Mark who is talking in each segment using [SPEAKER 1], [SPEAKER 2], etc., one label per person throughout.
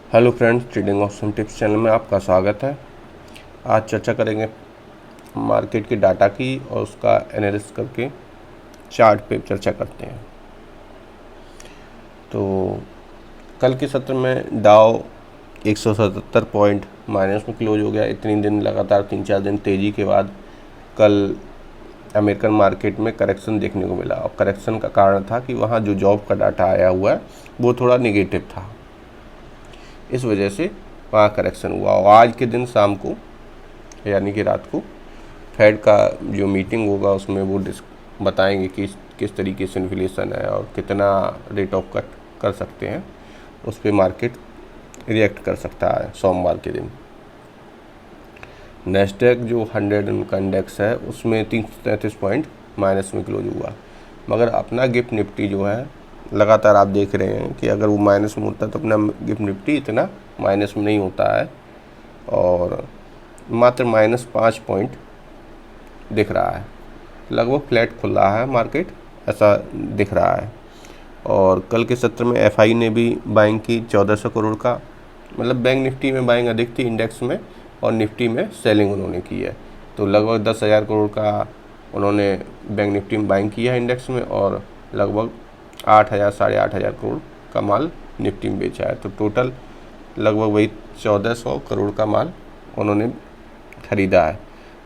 [SPEAKER 1] Hello friends, trading option tips channel में आपका स्वागत है। आज चर्चा करेंगे मार्केट के डाटा की और उसका एनालिसिस करके चार्ट पे चर्चा करते हैं। तो कल के सत्र में डाउ 177 पॉइंट माइनस में क्लोज हो गया। इतनी दिन लगातार 3-4 दिन तेज़ी के बाद कल अमेरिकन मार्केट में करेक्शन देखने को मिला और करेक्शन का कारण था कि वहाँ जो जॉब का डाटा आया हुआ है वो थोड़ा निगेटिव था, इस वजह से वहाँ करेक्शन हुआ। और आज के दिन शाम को यानी कि रात को फेड का जो मीटिंग होगा उसमें वो बताएंगे कि किस तरीके से इन्फ्लेशन है और कितना रेट ऑफ कट कर सकते हैं। उस पर मार्केट रिएक्ट कर सकता है सोमवार के दिन। नेस्डेक जो 100 उनका इंडेक्स है उसमें 333 पॉइंट माइनस में क्लोज हुआ, मगर अपना गिफ्ट निफ्टी जो है लगातार आप देख रहे हैं कि अगर वो माइनस में होता है तो अपना गिफ्ट निफ्टी इतना माइनस में नहीं होता है और मात्र -5 पॉइंट दिख रहा है। लगभग फ्लैट खुल रहा है मार्केट, ऐसा दिख रहा है। और कल के सत्र में एफआई ने भी बाइंग की 1400 करोड़ का, मतलब बैंक निफ्टी में बाइंग अधिक थी इंडेक्स में और निफ्टी में सेलिंग उन्होंने की है। तो लगभग 10,000 करोड़ का उन्होंने बैंक निफ्टी में बाइंग किया है इंडेक्स में और लगभग 8,000 8,500 करोड़ का माल निफ्टी में बेचा है। तो टोटल लगभग वही 1,400 करोड़ का माल उन्होंने ख़रीदा है।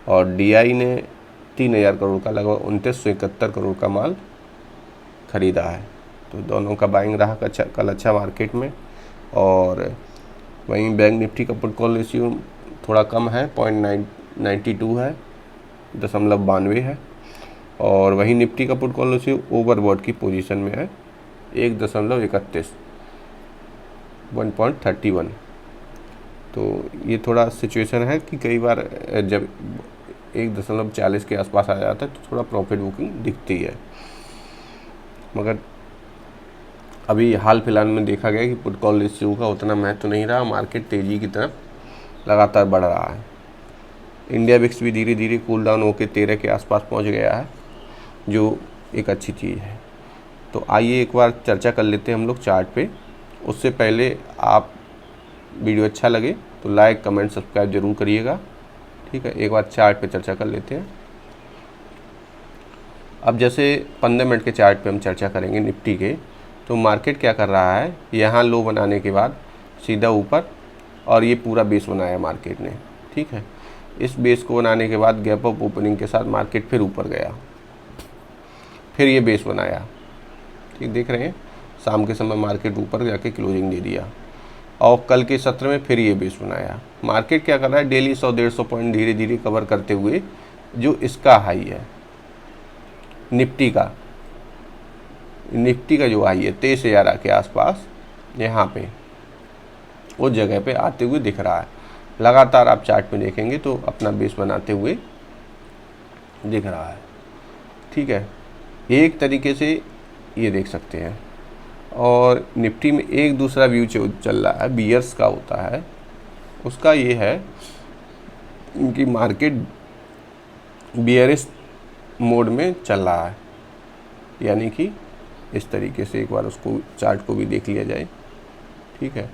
[SPEAKER 1] और डीआई ने 3,000 करोड़ का लगभग 2,971 करोड़ का माल ख़रीदा है। तो दोनों का बाइंग रहा कल अच्छा मार्केट में। और वहीं बैंक निफ्टी का पुट कॉल रेशियो थोड़ा कम है, 0.92 है, 0.92 है। और वहीं निफ्टी का पुट कॉल रेशियो ओवरबॉट की पोजीशन में है, 1.31, 1.31। तो ये थोड़ा सिचुएशन है कि कई बार जब 1.40 के आसपास आ जाता है तो थोड़ा प्रॉफिट बुकिंग दिखती है, मगर अभी हाल फिलहाल में देखा गया कि पुट कॉल रेशियो का उतना महत्व नहीं रहा। मार्केट तेज़ी की तरफ लगातार बढ़ रहा है। इंडिया विक्स भी धीरे धीरे कूल डाउन होकर 13 के आसपास पहुंच गया है, जो एक अच्छी चीज़ है। तो आइए एक बार चर्चा कर लेते हैं हम लोग चार्ट पे। उससे पहले आप वीडियो अच्छा लगे तो लाइक कमेंट सब्सक्राइब जरूर करिएगा, ठीक है। एक बार चार्ट पे चर्चा कर लेते हैं। अब जैसे 15 मिनट के चार्ट पे हम चर्चा करेंगे निफ्टी के। तो मार्केट क्या कर रहा है, यहाँ लो बनाने के बाद सीधा ऊपर और ये पूरा बेस बनाया मार्केट ने, ठीक है। इस बेस को बनाने के बाद गैप अप ओपनिंग के साथ मार्केट फिर ऊपर गया, फिर ये बेस बनाया, ठीक देख रहे हैं। शाम के समय मार्केट ऊपर जाके क्लोजिंग दे दिया और कल के सत्र में फिर ये बेस बनाया। मार्केट क्या कर रहा है, डेली 100-150 पॉइंट धीरे धीरे कवर करते हुए जो इसका हाई है निफ्टी का जो हाई है 23,000 के आसपास, यहाँ पे उस जगह पे आते हुए दिख रहा है। लगातार आप चार्ट में देखेंगे तो अपना बेस बनाते हुए दिख रहा है, ठीक है। एक तरीके से ये देख सकते हैं। और निफ्टी में एक दूसरा व्यू चल रहा है, बियर्स का होता है। उसका ये है कि मार्केट बियरिश मोड में चल रहा है, यानी कि इस तरीके से एक बार उसको चार्ट को भी देख लिया जाए, ठीक है।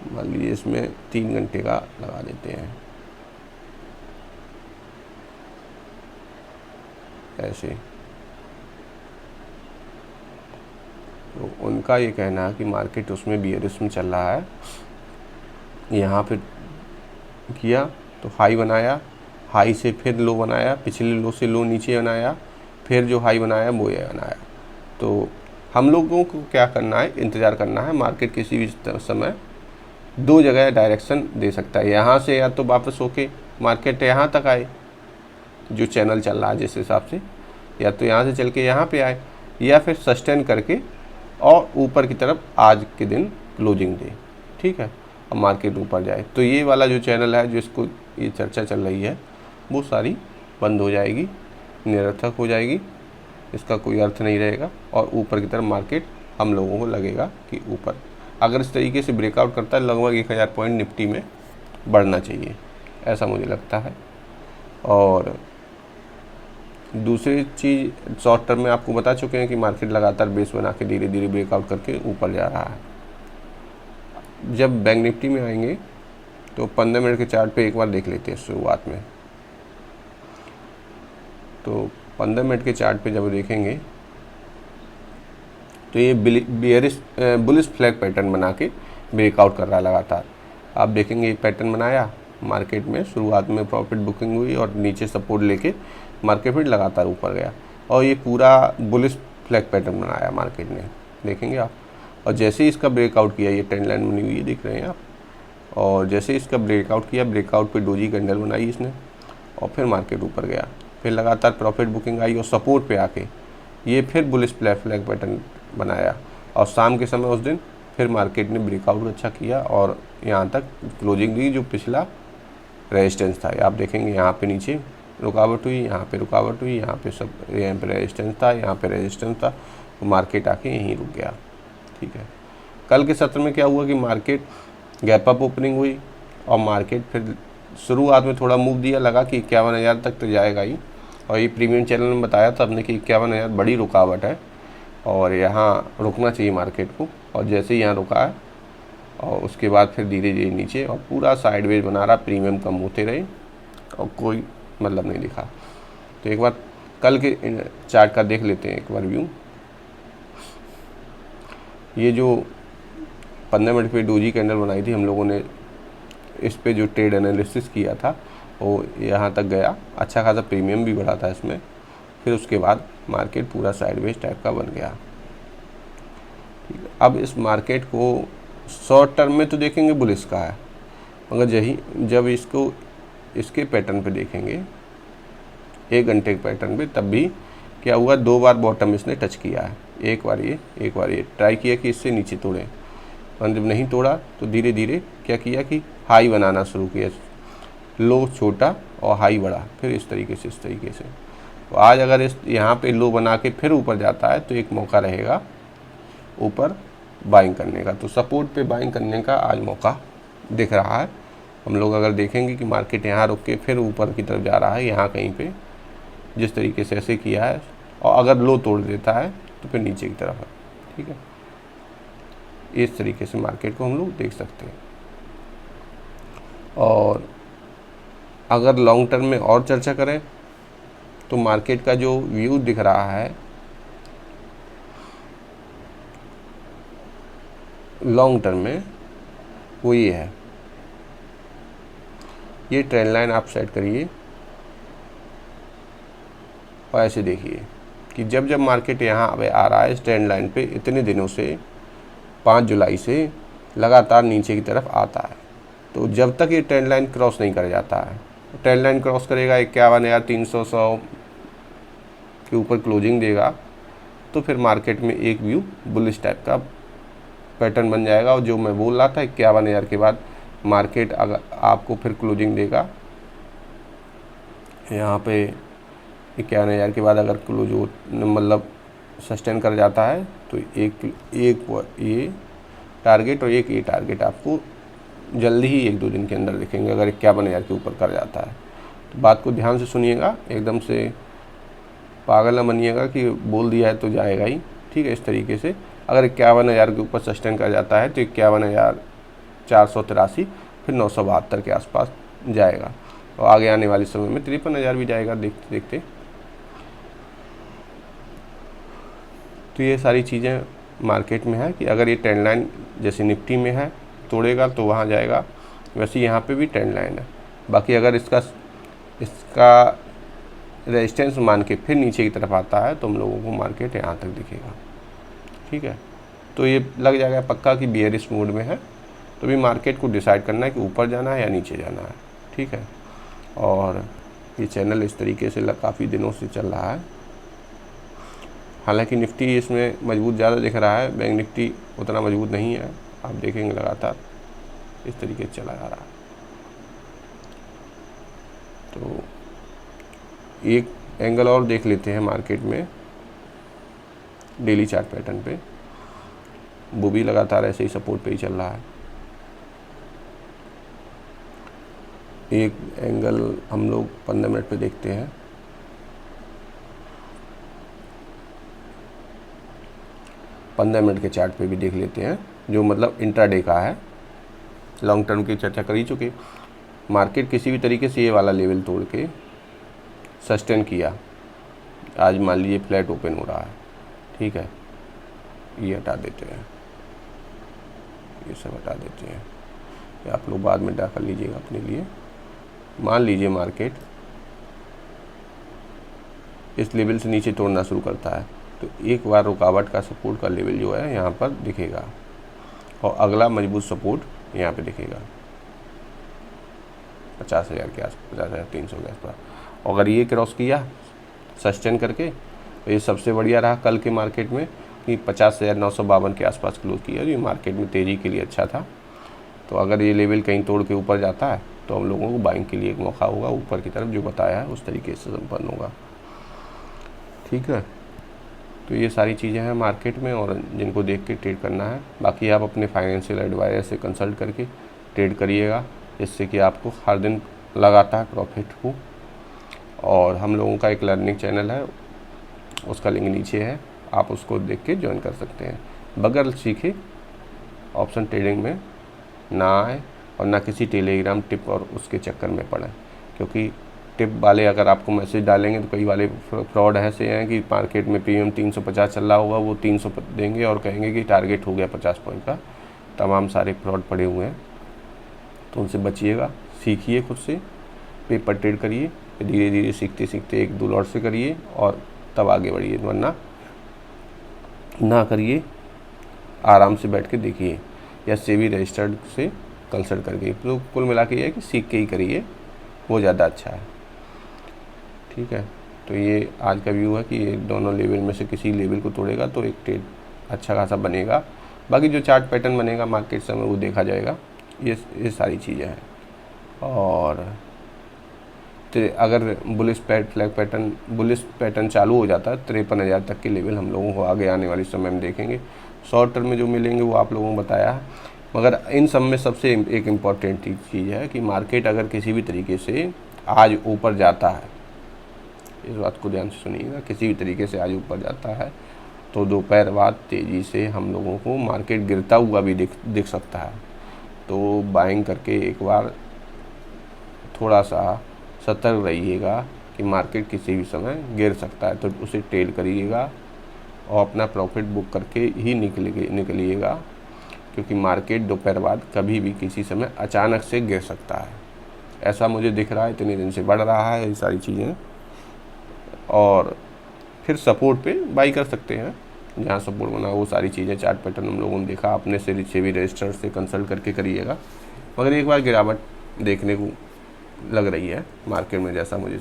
[SPEAKER 1] मान लीजिए इसमें 3 घंटे का लगा देते हैं, ऐसे। तो उनका ये कहना है कि मार्केट उसमें बियरिश में चल रहा है। यहाँ पे किया तो हाई बनाया, हाई से फिर लो बनाया, पिछले लो से लो नीचे बनाया, फिर जो हाई बनाया वो ये बनाया। तो हम लोगों को क्या करना है, इंतज़ार करना है। मार्केट किसी भी समय 2 जगह डायरेक्शन दे सकता है। यहाँ से या तो वापस होके मार्केट यहाँ तक आए, जो चैनल चल रहा है जिस हिसाब से, या तो यहाँ से चल के यहाँ पे आए, या फिर सस्टेन करके और ऊपर की तरफ आज के दिन क्लोजिंग दे, ठीक है, और मार्केट ऊपर जाए। तो ये वाला जो चैनल है जिसको ये चर्चा चल रही है वो सारी बंद हो जाएगी, निरर्थक हो जाएगी, इसका कोई अर्थ नहीं रहेगा। और ऊपर की तरफ मार्केट हम लोगों को लगेगा कि ऊपर अगर इस तरीके से ब्रेकआउट करता है लगभग 1,000 पॉइंट निफ्टी में बढ़ना चाहिए, ऐसा मुझे लगता है। और दूसरी चीज़, शॉर्ट टर्म में आपको बता चुके हैं कि मार्केट लगातार बेस बना के धीरे धीरे ब्रेकआउट करके ऊपर जा रहा है। जब बैंक निफ्टी में आएंगे तो 15 मिनट के चार्ट पे एक बार देख लेते हैं शुरुआत में। तो 15 मिनट के चार्ट पे जब देखेंगे तो ये बियरिश बुलिश फ्लैग पैटर्न बना के ब्रेकआउट कर रहा है लगातार। आप देखेंगे ये पैटर्न बनाया, मार्केट में शुरुआत में प्रॉफिट बुकिंग हुई और नीचे सपोर्ट लेके मार्केट फिर लगातार ऊपर गया और ये पूरा बुलिश फ्लैग पैटर्न बनाया मार्केट ने, देखेंगे आप। और जैसे ही इसका ब्रेकआउट किया, ये ट्रेंड लाइन बनी हुई है दिख रहे हैं आप, और जैसे ही इसका ब्रेकआउट किया, ब्रेकआउट पे डोजी कैंडल बनाई इसने और फिर मार्केट ऊपर गया, फिर लगातार प्रॉफिट बुकिंग आई और सपोर्ट पे आके ये फिर बुलिश फ्लैग पैटर्न बनाया और शाम के समय उस दिन फिर मार्केट ने ब्रेकआउट अच्छा किया और यहाँ तक क्लोजिंग दी जो पिछला रेजिस्टेंस था। आप देखेंगे यहाँ पे नीचे रुकावट हुई, यहाँ पे रुकावट हुई, यहाँ पे रेजिस्टेंस था, यहाँ पे रेजिस्टेंस था, तो मार्केट आके यहीं रुक गया। ठीक है, कल के सत्र में क्या हुआ कि मार्केट गैप अप ओपनिंग हुई और मार्केट फिर शुरुआत में थोड़ा मूव दिया, लगा कि 51,000 तक तो जाएगा ही, और ये प्रीमियम चैनल में बताया था हमने कि 51,000 बड़ी रुकावट है और यहाँ रुकना चाहिए मार्केट को, और जैसे ही यहाँ रुका है और उसके बाद फिर धीरे धीरे नीचे और पूरा साइडवेज बना रहा, प्रीमियम कम होते रहे और कोई मतलब नहीं दिखा। तो एक बार कल के चार्ट का देख लेते हैं एक बार व्यू। ये जो 15 मिनट पे डोजी कैंडल बनाई थी हम लोगों ने, इस पे जो ट्रेड एनालिसिस किया था वो यहाँ तक गया, अच्छा खासा प्रीमियम भी बढ़ा था इसमें। फिर उसके बाद मार्केट पूरा साइडवेज टाइप का बन गया। ठीक है, अब इस मार्केट को शॉर्ट टर्म में तो देखेंगे बुलिश का है, मगर जब इसको इसके पैटर्न पे देखेंगे 1 घंटे के पैटर्न पे, तब भी क्या हुआ, 2 बार बॉटम इसने टच किया है। एक बार ये ट्राई किया कि इससे नीचे तोड़े, और जब नहीं तोड़ा तो धीरे धीरे क्या किया कि हाई बनाना शुरू किया, लो छोटा और हाई बड़ा, फिर इस तरीके से। तो आज अगर इस यहाँ पे लो बना के फिर ऊपर जाता है तो एक मौका रहेगा ऊपर बाइंग करने का। तो सपोर्ट पे बाइंग करने का आज मौका दिख रहा है। हम लोग अगर देखेंगे कि मार्केट यहाँ रुक के फिर ऊपर की तरफ जा रहा है, यहाँ कहीं पे जिस तरीके से ऐसे किया है, और अगर लो तोड़ देता है तो फिर नीचे की तरफ है। ठीक है, इस तरीके से मार्केट को हम लोग देख सकते हैं। और अगर लॉन्ग टर्म में और चर्चा करें तो मार्केट का जो व्यू दिख रहा है लॉन्ग टर्म में वो ये है, ये ट्रेंड लाइन आप सेट करिए और ऐसे देखिए कि जब मार्केट यहाँ आ रहा है इस ट्रेंड लाइन पे, इतने दिनों से 5 जुलाई से लगातार नीचे की तरफ आता है, तो जब तक ये ट्रेंड लाइन क्रॉस नहीं कर जाता है, ट्रेंड लाइन क्रॉस करेगा 51,300 के ऊपर क्लोजिंग देगा, तो फिर मार्केट में एक व्यू बुलिश टाइप का पैटर्न बन जाएगा। और जो मैं बोल रहा था 51,000 के बाद मार्केट अगर आपको फिर क्लोजिंग देगा यहाँ पे 51,000 के बाद, अगर क्लोज मतलब सस्टेन कर जाता है तो एक ये टारगेट और एक ये टारगेट आपको जल्दी ही 1-2 दिन के अंदर दिखेंगे अगर 51,000 के ऊपर कर जाता है। तो बात को ध्यान से सुनिएगा, एकदम से पागल न बनिएगा कि बोल दिया है तो जाएगा ही। ठीक है, इस तरीके से अगर 51,000 के ऊपर सस्टेन कर जाता है तो 51,483 फिर 972 के आसपास जाएगा, और आगे आने वाले समय में 53,000 भी जाएगा देखते देखते। तो ये सारी चीज़ें मार्केट में है कि अगर ये ट्रेंड लाइन जैसे निफ्टी में है तोड़ेगा तो वहाँ जाएगा, वैसे यहाँ पे भी ट्रेंड लाइन है। बाकी अगर इसका रेजिस्टेंस मान के फिर नीचे की तरफ आता है तो हम लोगों को मार्केट यहाँ तक दिखेगा। ठीक है, तो ये लग जाएगा पक्का कि बियरिश मोड में है, तो भी मार्केट को डिसाइड करना है कि ऊपर जाना है या नीचे जाना है। ठीक है, और ये चैनल इस तरीके से काफ़ी दिनों से चल रहा है। हालांकि निफ्टी इसमें मजबूत ज़्यादा दिख रहा है, बैंक निफ्टी उतना मजबूत नहीं है। आप देखेंगे लगातार इस तरीके से चला जा रहा है। तो एक एंगल और देख लेते हैं मार्केट में डेली चार्ट पैटर्न पे, वो भी लगातार ऐसे ही सपोर्ट पे ही चल रहा है। एक एंगल हम लोग 15 मिनट पे देखते हैं। 15 मिनट के चार्ट पे भी देख लेते हैं, जो मतलब इंट्राडे का है। लॉन्ग टर्म की चर्चा कर ही चुके। मार्केट किसी भी तरीके से ये वाला लेवल तोड़ के सस्टेन किया, आज मान लीजिए फ्लैट ओपन हो रहा है, ठीक है, ये हटा देते हैं, ये सब हटा देते हैं, ये आप लोग बाद में डाल कर लीजिएगा अपने लिए। मान लीजिए मार्केट इस लेवल से नीचे तोड़ना शुरू करता है तो एक बार रुकावट का सपोर्ट का लेवल जो है यहाँ पर दिखेगा और अगला मजबूत सपोर्ट यहाँ पे दिखेगा 50,000 के आसपास, 50,300 के आसपास। अगर ये क्रॉस किया सस्टेन करके तो ये सबसे बढ़िया रहा कल के मार्केट में कि 50,952 के आसपास क्लोज किया, ये मार्केट में तेज़ी के लिए अच्छा था। तो अगर ये लेवल कहीं तोड़ के ऊपर जाता है तो हम लोगों को बाइंग के लिए एक मौका होगा, ऊपर की तरफ जो बताया है उस तरीके से संपन्न होगा, ठीक है। तो ये सारी चीज़ें हैं मार्केट में और जिनको देख के ट्रेड करना है। बाकी आप अपने फाइनेंशियल एडवाइज़र से कंसल्ट करके ट्रेड करिएगा, जिससे कि आपको हर दिन लगातार प्रॉफिट हो। और हम लोगों का एक लर्निंग चैनल है, उसका लिंक नीचे है, आप उसको देख के ज्वाइन कर सकते हैं। बगैर सीखे ऑप्शन ट्रेडिंग में ना आए और ना किसी टेलीग्राम टिप और उसके चक्कर में पड़े, क्योंकि टिप वाले अगर आपको मैसेज डालेंगे तो कई वाले फ्रॉड ऐसे हैं कि मार्केट में प्रीमियम 350 चल रहा होगा, वो 300 देंगे और कहेंगे कि टारगेट हो गया 50 पॉइंट का। तमाम सारे फ्रॉड पड़े हुए हैं, तो उनसे बचिएगा। सीखिए, खुद से पेपर ट्रेड करिए, धीरे धीरे सीखते सीखते 1-2 लॉट से करिए और तब आगे बढ़िए, वरना ना करिए, आराम से बैठ के देखिए या सेबी रजिस्टर्ड से कंसल्ट करके। तो कुल मिला के ये है कि सीख के ही करिए, वो ज़्यादा अच्छा है, ठीक है। तो ये आज का व्यू है कि ये दोनों लेवल में से किसी लेवल को तोड़ेगा तो एक ट्रेड अच्छा खासा बनेगा। बाकी जो चार्ट पैटर्न बनेगा मार्केट समय वो देखा जाएगा। ये सारी चीज़ें हैं। और तो अगर बुलिश पैटर्न चालू हो जाता है 53,000 तक के लेवल हम लोगों को आगे आने वाले समय में देखेंगे। शॉर्ट टर्म में जो मिलेंगे वो आप लोगों को बताया है, मगर इन सब में सबसे एक इम्पॉर्टेंट चीज़ है कि मार्केट अगर किसी भी तरीके से आज ऊपर जाता है, इस बात को ध्यान से सुनिएगा, किसी भी तरीके से आज ऊपर जाता है तो दोपहर बाद तेज़ी से हम लोगों को मार्केट गिरता हुआ भी दिख सकता है। तो बाइंग करके एक बार थोड़ा सा सतर्क रहिएगा कि मार्केट किसी भी समय गिर सकता है, तो उसे ट्रेड करिएगा और अपना प्रॉफिट बुक करके ही निकलिएगा, क्योंकि मार्केट दोपहर बाद कभी भी किसी समय अचानक से गिर सकता है। ऐसा मुझे दिख रहा है, इतने दिन से बढ़ रहा है ये सारी चीज़ें। और फिर सपोर्ट पे बाई कर सकते हैं, जहाँ सपोर्ट बना वो सारी चीज़ें चार्ट पैटर्न हम लोगों ने देखा, अपने से भी रजिस्टर से कंसल्ट करके करिएगा। मगर एक बार गिरावट देखने को लग रही है मार्केट में, जैसा मुझे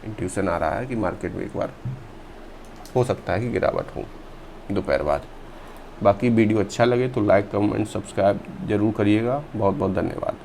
[SPEAKER 1] इंट्यूशन आ रहा है कि मार्केट में एक बार हो सकता है कि गिरावट हो दोपहर बाद। बाकी वीडियो अच्छा लगे तो लाइक, कमेंट, सब्सक्राइब जरूर करिएगा। बहुत बहुत धन्यवाद।